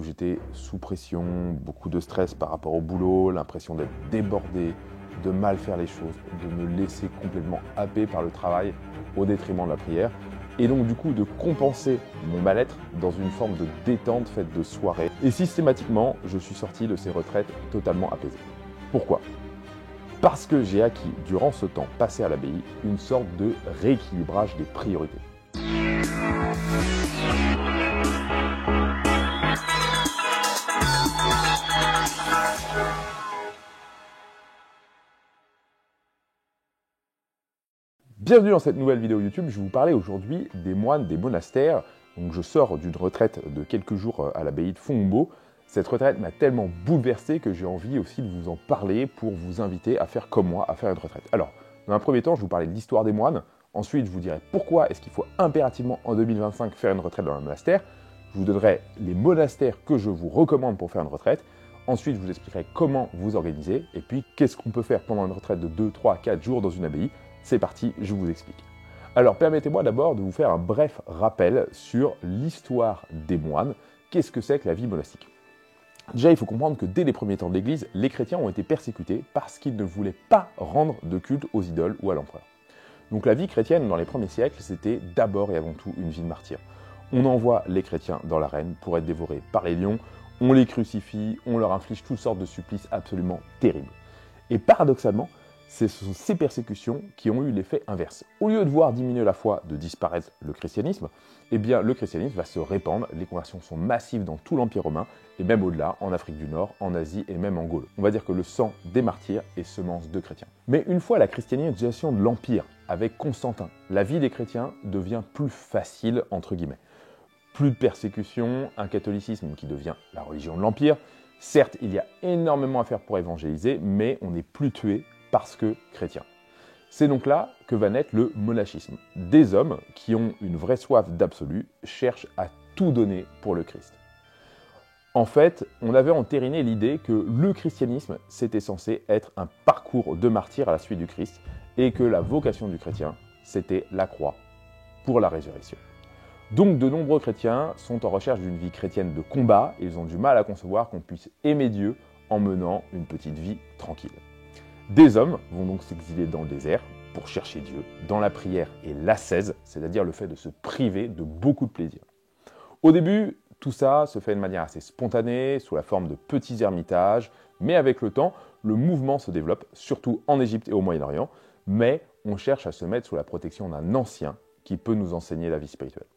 J'étais sous pression, beaucoup de stress par rapport au boulot, l'impression d'être débordé, de mal faire les choses, de me laisser complètement happer par le travail au détriment de la prière. Et donc du coup de compenser mon mal-être dans une forme de détente faite de soirée. Et systématiquement, je suis sorti de ces retraites totalement apaisé. Pourquoi ? Parce que j'ai acquis, durant ce temps passé à l'abbaye, une sorte de rééquilibrage des priorités. Bienvenue dans cette nouvelle vidéo YouTube. Je vais vous parler aujourd'hui des moines des monastères. Donc je sors d'une retraite de quelques jours à l'abbaye de Fontgombault. Cette retraite m'a tellement bouleversé que j'ai envie aussi de vous en parler pour vous inviter à faire comme moi, à faire une retraite. Alors, dans un premier temps, je vais vous parler de l'histoire des moines. Ensuite, je vous dirai pourquoi est-ce qu'il faut impérativement en 2025 faire une retraite dans un monastère. Je vous donnerai les monastères que je vous recommande pour faire une retraite. Ensuite, je vous expliquerai comment vous organiser. Et puis, qu'est-ce qu'on peut faire pendant une retraite de 2, 3, 4 jours dans une abbaye. C'est parti, je vous explique. Alors, permettez-moi d'abord de vous faire un bref rappel sur l'histoire des moines. Qu'est-ce que c'est que la vie monastique ? Déjà, il faut comprendre que dès les premiers temps de l'Église, les chrétiens ont été persécutés parce qu'ils ne voulaient pas rendre de culte aux idoles ou à l'empereur. Donc la vie chrétienne dans les premiers siècles, c'était d'abord et avant tout une vie de martyr. On envoie les chrétiens dans l'arène pour être dévorés par les lions, on les crucifie, on leur inflige toutes sortes de supplices absolument terribles. Et paradoxalement, ce sont ces persécutions qui ont eu l'effet inverse. Au lieu de voir diminuer la foi, de disparaître le christianisme, eh bien le christianisme va se répandre, les conversions sont massives dans tout l'Empire romain, et même au-delà, en Afrique du Nord, en Asie et même en Gaule. On va dire que le sang des martyrs est semence de chrétiens. Mais une fois la christianisation de l'Empire, avec Constantin, la vie des chrétiens devient plus facile, entre guillemets. Plus de persécutions, un catholicisme qui devient la religion de l'Empire. Certes, il y a énormément à faire pour évangéliser, mais on n'est plus tué parce que chrétien. C'est donc là que va naître le monachisme. Des hommes qui ont une vraie soif d'absolu cherchent à tout donner pour le Christ. En fait, on avait entériné l'idée que le christianisme, c'était censé être un parcours de martyr à la suite du Christ et que la vocation du chrétien, c'était la croix pour la résurrection. Donc de nombreux chrétiens sont en recherche d'une vie chrétienne de combat et ils ont du mal à concevoir qu'on puisse aimer Dieu en menant une petite vie tranquille. Des hommes vont donc s'exiler dans le désert pour chercher Dieu, dans la prière et l'ascèse, c'est-à-dire le fait de se priver de beaucoup de plaisir. Au début, tout ça se fait de manière assez spontanée, sous la forme de petits ermitages, mais avec le temps, le mouvement se développe, surtout en Égypte et au Moyen-Orient, mais on cherche à se mettre sous la protection d'un ancien qui peut nous enseigner la vie spirituelle.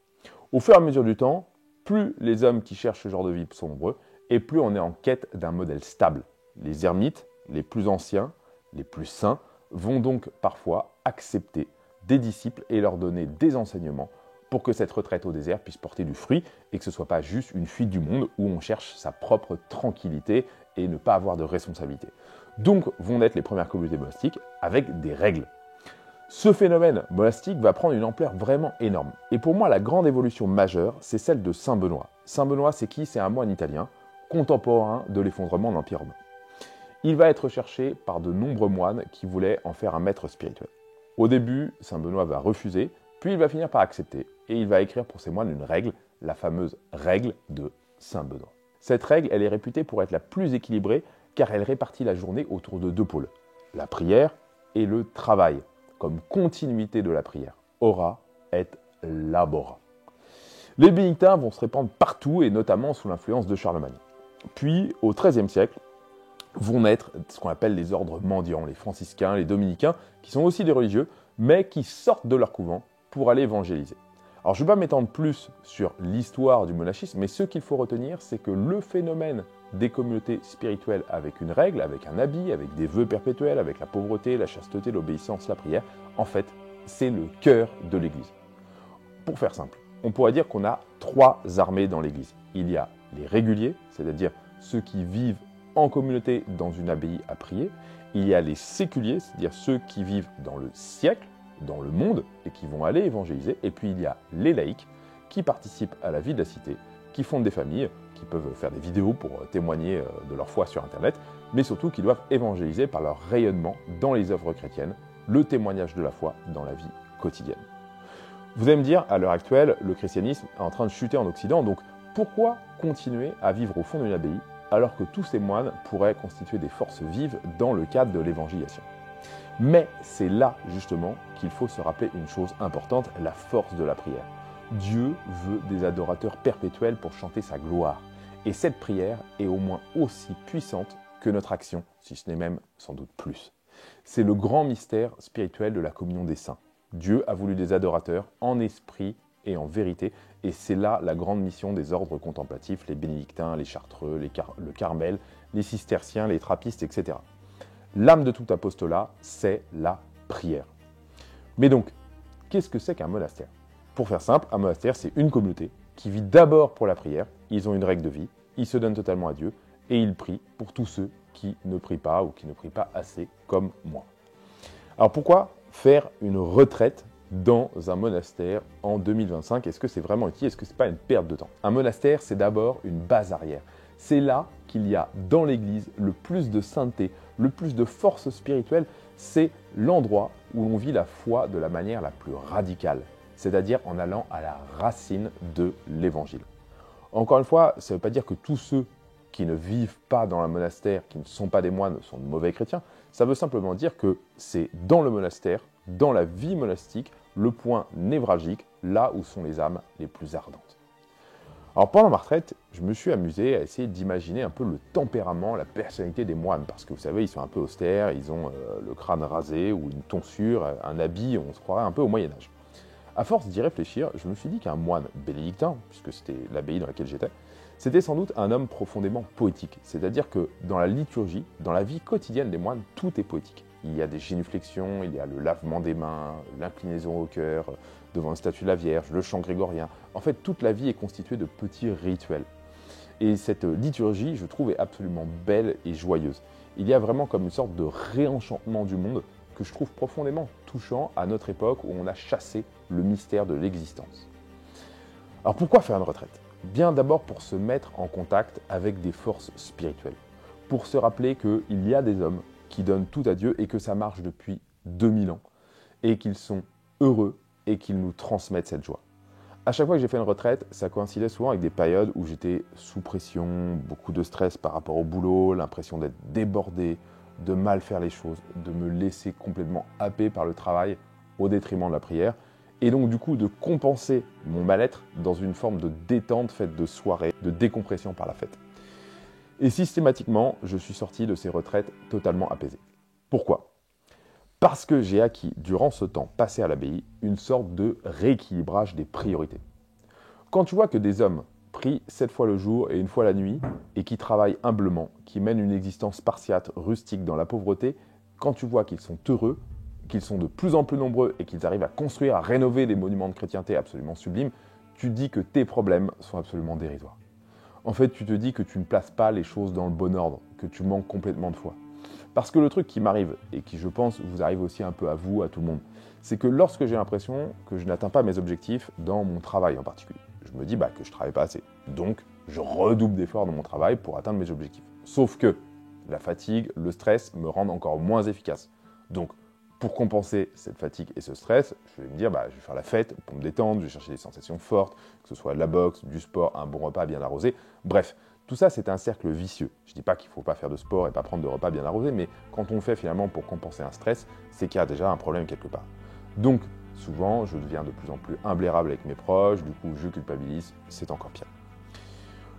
Au fur et à mesure du temps, plus les hommes qui cherchent ce genre de vie sont nombreux, et plus on est en quête d'un modèle stable. Les ermites, les plus anciens, les plus saints, vont donc parfois accepter des disciples et leur donner des enseignements pour que cette retraite au désert puisse porter du fruit et que ce ne soit pas juste une fuite du monde où on cherche sa propre tranquillité et ne pas avoir de responsabilité. Donc vont naître les premières communautés monastiques avec des règles. Ce phénomène monastique va prendre une ampleur vraiment énorme. Et pour moi, la grande évolution majeure, c'est celle de Saint Benoît. Saint Benoît, c'est qui ? C'est un moine italien, contemporain de l'effondrement de l'Empire romain. Il va être recherché par de nombreux moines qui voulaient en faire un maître spirituel. Au début, Saint Benoît va refuser, puis il va finir par accepter, et il va écrire pour ses moines une règle, la fameuse règle de Saint Benoît. Cette règle, elle est réputée pour être la plus équilibrée, car elle répartit la journée autour de deux pôles, la prière et le travail, comme continuité de la prière. Ora et labora. Les bénédictins vont se répandre partout, et notamment sous l'influence de Charlemagne. Puis, au XIIIe siècle, vont naître ce qu'on appelle les ordres mendiants, les franciscains, les dominicains, qui sont aussi des religieux, mais qui sortent de leur couvent pour aller évangéliser. Alors je ne vais pas m'étendre plus sur l'histoire du monachisme, mais ce qu'il faut retenir, c'est que le phénomène des communautés spirituelles avec une règle, avec un habit, avec des vœux perpétuels, avec la pauvreté, la chasteté, l'obéissance, la prière, en fait, c'est le cœur de l'Église. Pour faire simple, on pourrait dire qu'on a trois armées dans l'Église. Il y a les réguliers, c'est-à-dire ceux qui vivent en communauté dans une abbaye à prier. Il y a les séculiers, c'est-à-dire ceux qui vivent dans le siècle, dans le monde, et qui vont aller évangéliser. Et puis il y a les laïcs, qui participent à la vie de la cité, qui fondent des familles, qui peuvent faire des vidéos pour témoigner de leur foi sur Internet, mais surtout qui doivent évangéliser par leur rayonnement dans les œuvres chrétiennes, le témoignage de la foi dans la vie quotidienne. Vous allez me dire, à l'heure actuelle, le christianisme est en train de chuter en Occident, donc Pourquoi continuer à vivre au fond d'une abbaye alors que tous ces moines pourraient constituer des forces vives dans le cadre de l'évangélisation? Mais c'est là, justement, qu'il faut se rappeler une chose importante, la force de la prière. Dieu veut des adorateurs perpétuels pour chanter sa gloire. Et cette prière est au moins aussi puissante que notre action, si ce n'est même sans doute plus. C'est le grand mystère spirituel de la communion des saints. Dieu a voulu des adorateurs en esprit et en vérité, et c'est là la grande mission des ordres contemplatifs, les bénédictins, les chartreux, le Carmel, les cisterciens, les trappistes, etc. L'âme de tout apostolat, c'est la prière. Mais donc, qu'est-ce que c'est qu'un monastère? Pour faire simple, un monastère, c'est une communauté qui vit d'abord pour la prière, ils ont une règle de vie, ils se donnent totalement à Dieu, et ils prient pour tous ceux qui ne prient pas ou qui ne prient pas assez, comme moi. Alors pourquoi faire une retraite dans un monastère en 2025? Est-ce que c'est vraiment utile? Est-ce que ce n'est pas une perte de temps? Un monastère, c'est d'abord une base arrière. C'est là qu'il y a dans l'Église le plus de sainteté, le plus de force spirituelle. C'est l'endroit où l'on vit la foi de la manière la plus radicale, c'est-à-dire en allant à la racine de l'Évangile. Encore une fois, ça ne veut pas dire que tous ceux qui ne vivent pas dans un monastère, qui ne sont pas des moines, sont de mauvais chrétiens. Ça veut simplement dire que c'est dans le monastère, dans la vie monastique, le point névralgique, là où sont les âmes les plus ardentes. Alors pendant ma retraite, je me suis amusé à essayer d'imaginer un peu le tempérament, la personnalité des moines, parce que vous savez, ils sont un peu austères, ils ont le crâne rasé ou une tonsure, un habit, on se croirait un peu au Moyen-Âge. À force d'y réfléchir, je me suis dit qu'un moine bénédictin, puisque c'était l'abbaye dans laquelle j'étais, c'était sans doute un homme profondément poétique. C'est-à-dire que dans la liturgie, dans la vie quotidienne des moines, tout est poétique. Il y a des génuflexions, il y a le lavement des mains, l'inclinaison au cœur, devant une statue de la Vierge, le chant grégorien. En fait, toute la vie est constituée de petits rituels. Et cette liturgie, je trouve, est absolument belle et joyeuse. Il y a vraiment comme une sorte de réenchantement du monde que je trouve profondément touchant à notre époque où on a chassé le mystère de l'existence. Alors pourquoi faire une retraite? Bien d'abord pour se mettre en contact avec des forces spirituelles, pour se rappeler qu'il y a des hommes qui donnent tout à Dieu et que ça marche depuis 2000 ans, et qu'ils sont heureux et qu'ils nous transmettent cette joie. À chaque fois que j'ai fait une retraite, ça coïncidait souvent avec des périodes où j'étais sous pression, beaucoup de stress par rapport au boulot, l'impression d'être débordé, de mal faire les choses, de me laisser complètement happer par le travail au détriment de la prière, et donc du coup de compenser mon mal-être dans une forme de détente faite de soirée, de décompression par la fête. Et systématiquement, je suis sorti de ces retraites totalement apaisé. Pourquoi? Parce que j'ai acquis, durant ce temps passé à l'abbaye, une sorte de rééquilibrage des priorités. Quand tu vois que des hommes prient 7 fois le jour et 1 fois la nuit, et qui travaillent humblement, qui mènent une existence spartiate, rustique dans la pauvreté, quand tu vois qu'ils sont heureux, qu'ils sont de plus en plus nombreux et qu'ils arrivent à construire, à rénover des monuments de chrétienté absolument sublimes, tu dis que tes problèmes sont absolument dérisoires. En fait, tu te dis que tu ne places pas les choses dans le bon ordre, que tu manques complètement de foi. Parce que le truc qui m'arrive, et qui je pense vous arrive aussi un peu à vous, à tout le monde, c'est que lorsque j'ai l'impression que je n'atteins pas mes objectifs dans mon travail en particulier, je me dis que je ne travaille pas assez. Donc, je redouble d'efforts dans mon travail pour atteindre mes objectifs. Sauf que la fatigue, le stress me rendent encore moins efficace. Donc, pour compenser cette fatigue et ce stress, je vais me dire, je vais faire la fête pour me détendre, je vais chercher des sensations fortes, que ce soit de la boxe, du sport, un bon repas bien arrosé. Bref, tout ça, c'est un cercle vicieux. Je ne dis pas qu'il ne faut pas faire de sport et pas prendre de repas bien arrosés, mais quand on le fait finalement pour compenser un stress, c'est qu'il y a déjà un problème quelque part. Donc, souvent, je deviens de plus en plus imblairable avec mes proches, du coup, je culpabilise, c'est encore pire.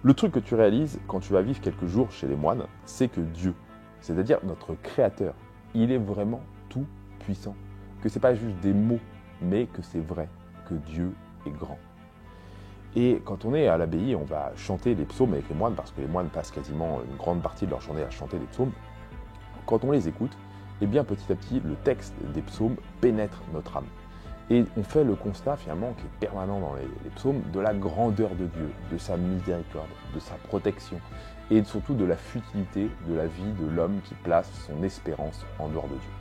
Le truc que tu réalises quand tu vas vivre quelques jours chez les moines, c'est que Dieu, c'est-à-dire notre Créateur, il est vraiment tout puissant, que ce n'est pas juste des mots, mais que c'est vrai, que Dieu est grand. Et quand on est à l'abbaye, on va chanter les psaumes avec les moines, parce que les moines passent quasiment une grande partie de leur journée à chanter les psaumes. Quand on les écoute, eh bien petit à petit, le texte des psaumes pénètre notre âme. Et on fait le constat finalement qui est permanent dans les psaumes de la grandeur de Dieu, de sa miséricorde, de sa protection, et surtout de la futilité de la vie de l'homme qui place son espérance en dehors de Dieu.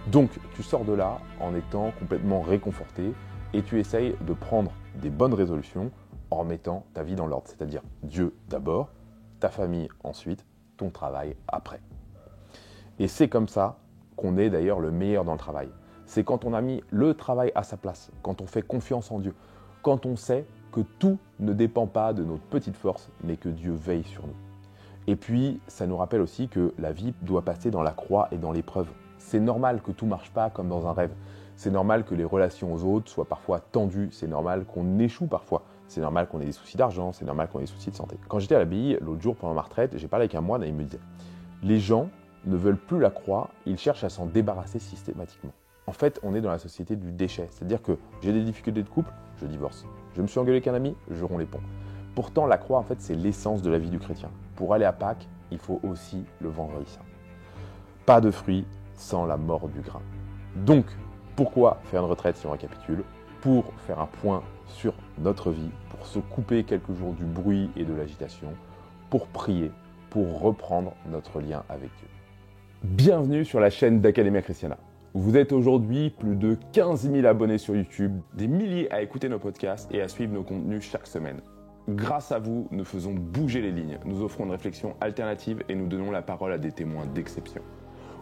Donc, tu sors de là en étant complètement réconforté et tu essayes de prendre des bonnes résolutions en remettant ta vie dans l'ordre. C'est-à-dire Dieu d'abord, ta famille ensuite, ton travail après. Et c'est comme ça qu'on est d'ailleurs le meilleur dans le travail. C'est quand on a mis le travail à sa place, quand on fait confiance en Dieu, quand on sait que tout ne dépend pas de notre petite force, mais que Dieu veille sur nous. Et puis, ça nous rappelle aussi que la vie doit passer dans la croix et dans l'épreuve. C'est normal que tout ne marche pas comme dans un rêve. C'est normal que les relations aux autres soient parfois tendues. C'est normal qu'on échoue parfois. C'est normal qu'on ait des soucis d'argent. C'est normal qu'on ait des soucis de santé. Quand j'étais à l'abbaye, l'autre jour pendant ma retraite, j'ai parlé avec un moine et il me disait « Les gens ne veulent plus la croix, ils cherchent à s'en débarrasser systématiquement. » En fait, on est dans la société du déchet. C'est-à-dire que j'ai des difficultés de couple, je divorce. Je me suis engueulé avec un ami, je romps les ponts. Pourtant, la croix, en fait, c'est l'essence de la vie du chrétien. Pour aller à Pâques, il faut aussi le vendredi saint. Pas de fruits sans la mort du grain. Donc, pourquoi faire une retraite si on récapitule? Pour faire un point sur notre vie, pour se couper quelques jours du bruit et de l'agitation, pour prier, pour reprendre notre lien avec Dieu. Bienvenue sur la chaîne d'Academia Christiana. Vous êtes aujourd'hui plus de 15 000 abonnés sur YouTube, des milliers à écouter nos podcasts et à suivre nos contenus chaque semaine. Grâce à vous, nous faisons bouger les lignes, nous offrons une réflexion alternative et nous donnons la parole à des témoins d'exception.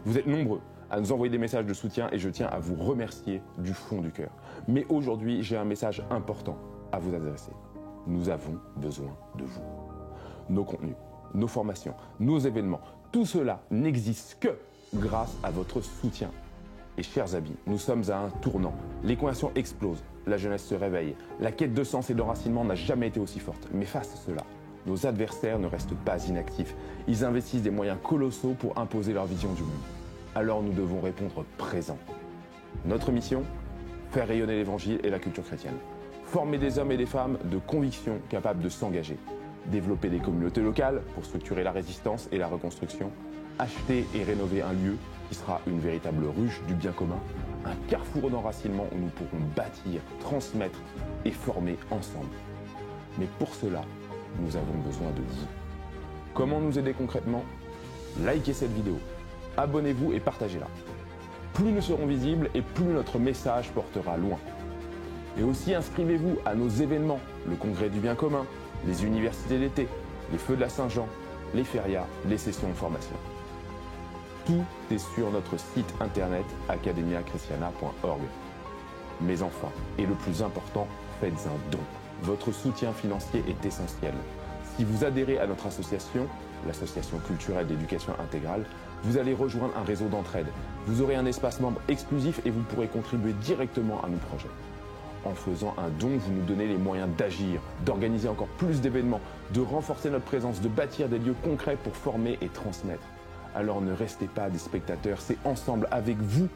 Vous êtes nombreux à nous envoyer des messages de soutien et je tiens à vous remercier du fond du cœur. Mais aujourd'hui, j'ai un message important à vous adresser. Nous avons besoin de vous. Nos contenus, nos formations, nos événements, tout cela n'existe que grâce à votre soutien. Et chers amis, nous sommes à un tournant. Les conversions explosent, la jeunesse se réveille, la quête de sens et d'enracinement n'a jamais été aussi forte. Mais face à cela, nos adversaires ne restent pas inactifs. Ils investissent des moyens colossaux pour imposer leur vision du monde. Alors nous devons répondre présent. Notre mission ? Faire rayonner l'évangile et la culture chrétienne. Former des hommes et des femmes de conviction capables de s'engager. Développer des communautés locales pour structurer la résistance et la reconstruction. Acheter et rénover un lieu qui sera une véritable ruche du bien commun. Un carrefour d'enracinement où nous pourrons bâtir, transmettre et former ensemble. Mais pour cela, nous avons besoin de vous. Comment nous aider concrètement ? Likez cette vidéo, abonnez-vous et partagez-la. Plus nous serons visibles et plus notre message portera loin. Et aussi inscrivez-vous à nos événements, le congrès du bien commun, les universités d'été, les feux de la Saint-Jean, les férias, les sessions de formation. Tout est sur notre site internet academiachristiana.org. Mais enfin, et le plus important, faites un don. Votre soutien financier est essentiel. Si vous adhérez à notre association, l'association culturelle d'éducation intégrale, vous allez rejoindre un réseau d'entraide. Vous aurez un espace membre exclusif et vous pourrez contribuer directement à nos projets. En faisant un don, vous nous donnez les moyens d'agir, d'organiser encore plus d'événements, de renforcer notre présence, de bâtir des lieux concrets pour former et transmettre. Alors ne restez pas des spectateurs, c'est ensemble avec vous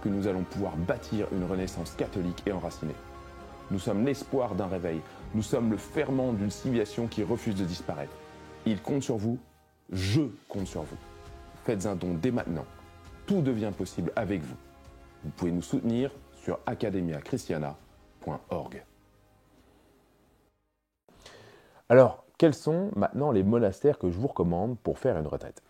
que nous allons pouvoir bâtir une renaissance catholique et enracinée. Nous sommes l'espoir d'un réveil, nous sommes le ferment d'une civilisation qui refuse de disparaître. Il compte sur vous, je compte sur vous. Faites un don dès maintenant, tout devient possible avec vous. Vous pouvez nous soutenir sur academiachristiana.org. Alors, quels sont maintenant les monastères que je vous recommande pour faire une retraite ?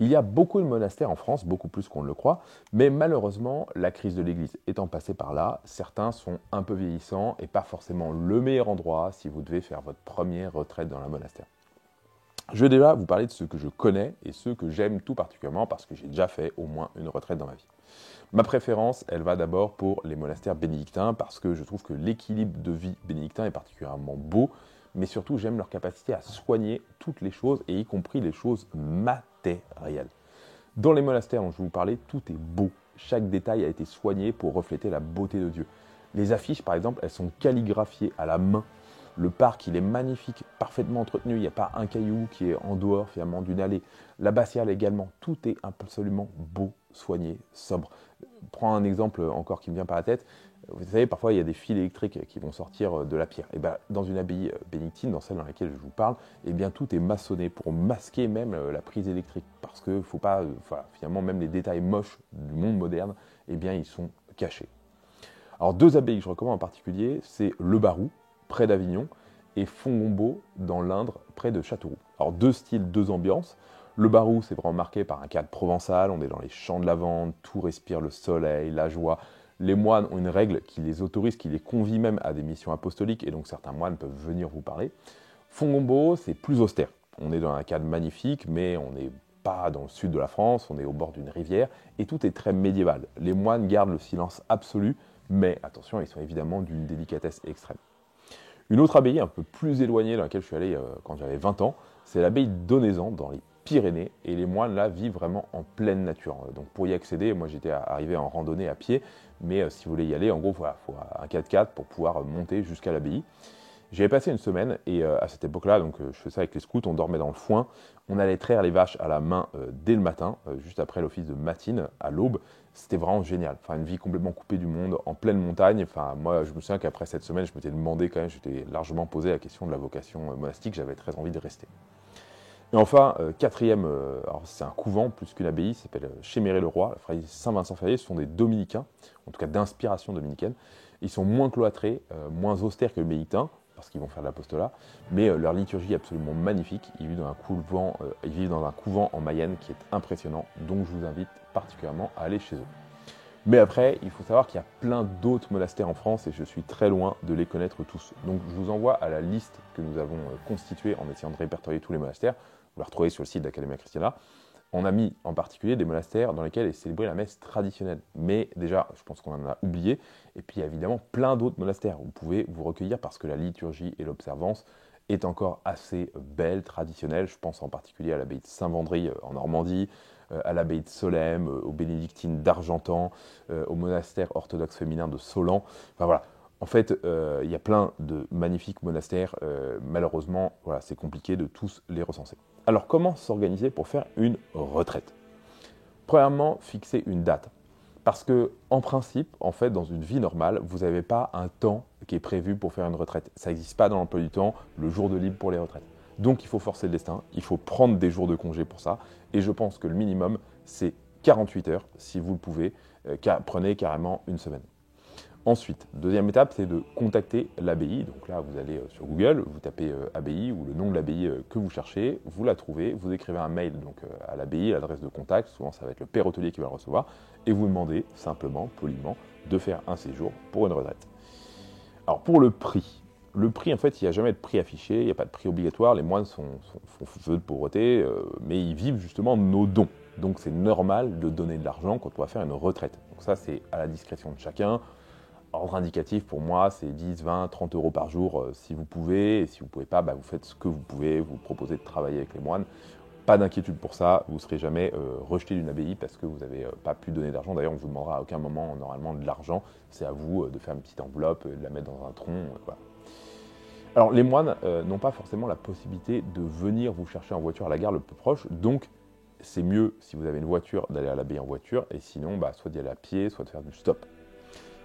Il y a beaucoup de monastères en France, beaucoup plus qu'on ne le croit, mais malheureusement, la crise de l'Église étant passée par là, certains sont un peu vieillissants et pas forcément le meilleur endroit si vous devez faire votre première retraite dans un monastère. Je vais déjà vous parler de ceux que je connais et ceux que j'aime tout particulièrement parce que j'ai déjà fait au moins une retraite dans ma vie. Ma préférence, elle va d'abord pour les monastères bénédictins parce que je trouve que l'équilibre de vie bénédictin est particulièrement beau, mais surtout j'aime leur capacité à soigner toutes les choses et y compris les choses matérielles. Dans les monastères dont je vais vous parler, tout est beau. Chaque détail a été soigné pour refléter la beauté de Dieu. Les affiches, par exemple, elles sont calligraphiées à la main. Le parc, il est magnifique, parfaitement entretenu. Il n'y a pas un caillou qui est en dehors, finalement, d'une allée. L'abbatiale également. Tout est absolument beau, soigné, sobre. Prends un exemple encore qui me vient par la tête. Vous savez, parfois, il y a des fils électriques qui vont sortir de la pierre. Et bien, dans une abbaye bénédictine, dans celle dans laquelle je vous parle, eh bien, tout est maçonné pour masquer même la prise électrique. Parce qu'il ne faut pas, finalement, même les détails moches du monde moderne, eh bien, ils sont cachés. Alors, deux abbayes que je recommande en particulier, c'est Le Barou, près d'Avignon, et Fongombault, dans l'Indre, près de Châteauroux. Alors, deux styles, deux ambiances. Le Barou, c'est vraiment marqué par un cadre provençal, on est dans les champs de lavande, tout respire le soleil, la joie. Les moines ont une règle qui les autorise, qui les convie même à des missions apostoliques, et donc certains moines peuvent venir vous parler. Fongombault, c'est plus austère. On est dans un cadre magnifique, mais on n'est pas dans le sud de la France, on est au bord d'une rivière, et tout est très médiéval. Les moines gardent le silence absolu, mais attention, ils sont évidemment d'une délicatesse extrême. Une autre abbaye un peu plus éloignée dans laquelle je suis allé quand j'avais 20 ans, c'est l'abbaye d'Onezan dans les Pyrénées. Et les moines là vivent vraiment en pleine nature. Donc pour y accéder, moi j'étais arrivé en randonnée à pied, mais si vous voulez y aller, en gros, il faut un 4x4 pour pouvoir monter jusqu'à l'abbaye. J'y avais passé une semaine et à cette époque-là, donc je faisais ça avec les scouts, on dormait dans le foin, on allait traire les vaches à la main dès le matin, juste après l'office de matine, à l'aube. C'était vraiment génial. Enfin, une vie complètement coupée du monde, en pleine montagne. Enfin, moi, je me souviens qu'après cette semaine, je m'étais demandé quand même, j'étais largement posé la question de la vocation monastique, j'avais très envie de rester. Et enfin, quatrième, alors c'est un couvent plus qu'une abbaye, ça s'appelle Chéméré-le-Roi, la Fraise Saint-Vincent-Ferrier, ce sont des dominicains, en tout cas d'inspiration dominicaine. Ils sont moins cloîtrés, moins austères que les bénédictins, parce qu'ils vont faire de l'apostolat, mais leur liturgie est absolument magnifique. Ils vivent dans un couvent en Mayenne qui est impressionnant, donc je vous invite particulièrement à aller chez eux. Mais après, il faut savoir qu'il y a plein d'autres monastères en France et je suis très loin de les connaître tous. Donc je vous envoie à la liste que nous avons constituée en essayant de répertorier tous les monastères. Vous la retrouvez sur le site d'Academia Christiana. On a mis en particulier des monastères dans lesquels est célébrée la messe traditionnelle. Mais déjà, je pense qu'on en a oublié. Et puis il y a évidemment plein d'autres monastères. Vous pouvez vous recueillir parce que la liturgie et l'observance est encore assez belle, traditionnelle. Je pense en particulier à l'abbaye de Saint-Vendry en Normandie, à l'abbaye de Solesmes, aux bénédictines d'Argentan, au monastère orthodoxe féminin de Solan. Enfin voilà. En fait, il y a plein de magnifiques monastères. Malheureusement, voilà, c'est compliqué de tous les recenser. Alors, comment s'organiser pour faire une retraite? Premièrement, fixer une date. Parce que, en principe, en fait, dans une vie normale, vous n'avez pas un temps qui est prévu pour faire une retraite. Ça n'existe pas dans l'emploi du temps, le jour de libre pour les retraites. Donc, il faut forcer le destin, il faut prendre des jours de congé pour ça. Et je pense que le minimum, c'est 48 heures, si vous le pouvez. Prenez carrément une semaine. Ensuite, deuxième étape, c'est de contacter l'abbaye. Donc là, vous allez sur Google, vous tapez abbaye ou le nom de l'abbaye que vous cherchez, vous la trouvez, vous écrivez un mail donc, à l'abbaye, l'adresse de contact, souvent ça va être le père hôtelier qui va le recevoir, et vous demandez simplement, poliment, de faire un séjour pour une retraite. Alors pour le prix en fait, il n'y a jamais de prix affiché, il n'y a pas de prix obligatoire, les moines font feu de pauvreté, mais ils vivent justement de nos dons. Donc c'est normal de donner de l'argent quand on va faire une retraite. Donc ça, c'est à la discrétion de chacun. Ordre indicatif pour moi, c'est 10, 20, 30 euros par jour si vous pouvez. Et si vous ne pouvez pas, vous faites ce que vous pouvez, vous proposez de travailler avec les moines. Pas d'inquiétude pour ça, vous ne serez jamais rejeté d'une abbaye parce que vous n'avez pas pu donner d'argent. D'ailleurs, on ne vous demandera à aucun moment normalement de l'argent. C'est à vous de faire une petite enveloppe, de la mettre dans un tronc. Voilà. Alors, les moines n'ont pas forcément la possibilité de venir vous chercher en voiture à la gare le plus proche. Donc, c'est mieux, si vous avez une voiture, d'aller à l'abbaye en voiture. Et sinon, soit d'y aller à pied, soit de faire du stop.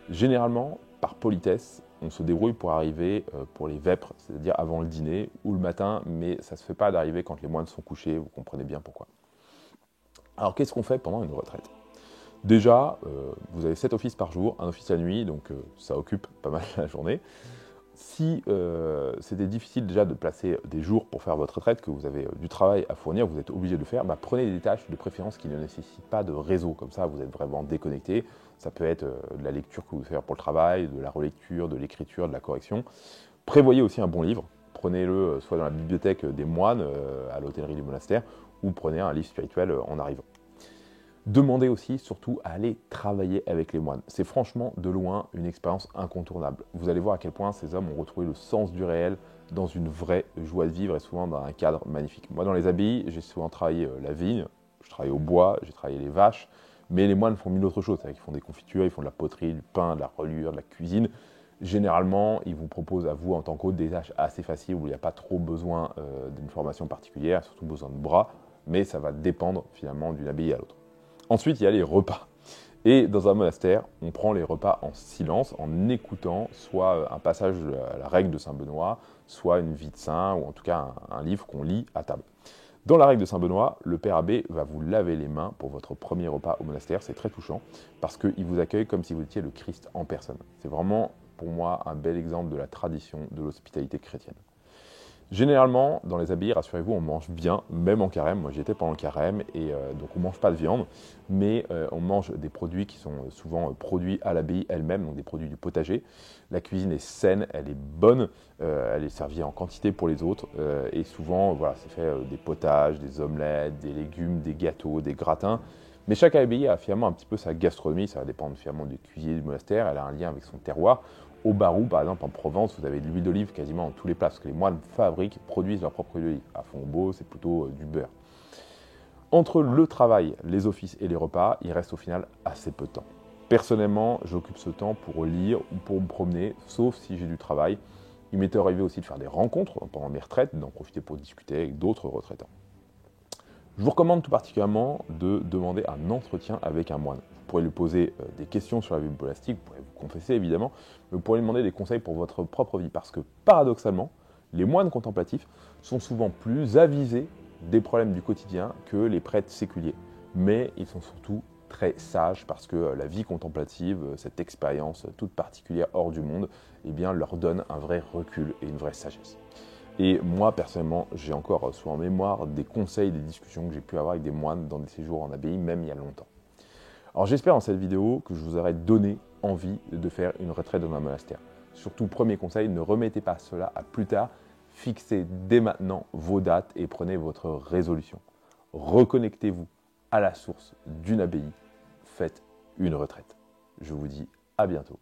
Généralement, par politesse, on se débrouille pour arriver pour les vêpres, c'est-à-dire avant le dîner ou le matin, mais ça ne se fait pas d'arriver quand les moines sont couchés, vous comprenez bien pourquoi. Alors qu'est-ce qu'on fait pendant une retraite? Déjà, vous avez 7 offices par jour, un office la nuit, donc ça occupe pas mal la journée. Si c'était difficile déjà de placer des jours pour faire votre retraite, que vous avez du travail à fournir, vous êtes obligé de le faire, prenez des tâches de préférence qui ne nécessitent pas de réseau. Comme ça, vous êtes vraiment déconnecté. Ça peut être de la lecture que vous devez faire pour le travail, de la relecture, de l'écriture, de la correction. Prévoyez aussi un bon livre. Prenez-le soit dans la bibliothèque des moines, à l'hôtellerie du monastère, ou prenez un livre spirituel en arrivant. Demandez aussi surtout à aller travailler avec les moines. C'est franchement de loin une expérience incontournable. Vous allez voir à quel point ces hommes ont retrouvé le sens du réel dans une vraie joie de vivre et souvent dans un cadre magnifique. Moi dans les abbayes, j'ai souvent travaillé la vigne, je travaille au bois, j'ai travaillé les vaches, mais les moines font mille autres choses. Ils font des confitures, ils font de la poterie, du pain, de la reliure, de la cuisine. Généralement, ils vous proposent à vous en tant qu'hôte des tâches assez faciles où il n'y a pas trop besoin d'une formation particulière, surtout besoin de bras, mais ça va dépendre finalement d'une abbaye à l'autre. Ensuite, il y a les repas. Et dans un monastère, on prend les repas en silence, en écoutant soit un passage à la règle de Saint-Benoît, soit une vie de saint, ou en tout cas un livre qu'on lit à table. Dans la règle de Saint-Benoît, le père abbé va vous laver les mains pour votre premier repas au monastère. C'est très touchant, parce qu'il vous accueille comme si vous étiez le Christ en personne. C'est vraiment, pour moi, un bel exemple de la tradition de l'hospitalité chrétienne. Généralement, dans les abbayes, rassurez-vous, on mange bien, même en carême. Moi, j'y étais pendant le carême, et donc on ne mange pas de viande, mais on mange des produits qui sont souvent produits à l'abbaye elle-même, donc des produits du potager. La cuisine est saine, elle est bonne, elle est servie en quantité pour les autres, et souvent, voilà, c'est fait des potages, des omelettes, des légumes, des gâteaux, des gratins. Mais chaque abbaye a finalement un petit peu sa gastronomie, ça va dépendre finalement du cuisinier du monastère, elle a un lien avec son terroir. Au Barou, par exemple, en Provence, vous avez de l'huile d'olive quasiment dans tous les plats, parce que les moines fabriquent, produisent leur propre huile d'olive. À Fontbeau, c'est plutôt du beurre. Entre le travail, les offices et les repas, il reste au final assez peu de temps. Personnellement, j'occupe ce temps pour lire ou pour me promener, sauf si j'ai du travail. Il m'est arrivé aussi de faire des rencontres pendant mes retraites, d'en profiter pour discuter avec d'autres retraitants. Je vous recommande tout particulièrement de demander un entretien avec un moine. Vous pourrez lui poser des questions sur la vie monastique, vous pourrez vous confesser évidemment, mais vous pourrez lui demander des conseils pour votre propre vie, parce que paradoxalement, les moines contemplatifs sont souvent plus avisés des problèmes du quotidien que les prêtres séculiers. Mais ils sont surtout très sages parce que la vie contemplative, cette expérience toute particulière hors du monde, eh bien, leur donne un vrai recul et une vraie sagesse. Et moi, personnellement, j'ai encore sous en mémoire des conseils, des discussions que j'ai pu avoir avec des moines dans des séjours en abbaye, même il y a longtemps. Alors j'espère dans cette vidéo que je vous aurai donné envie de faire une retraite dans un monastère. Surtout, premier conseil, ne remettez pas cela à plus tard. Fixez dès maintenant vos dates et prenez votre résolution. Reconnectez-vous à la source d'une abbaye. Faites une retraite. Je vous dis à bientôt.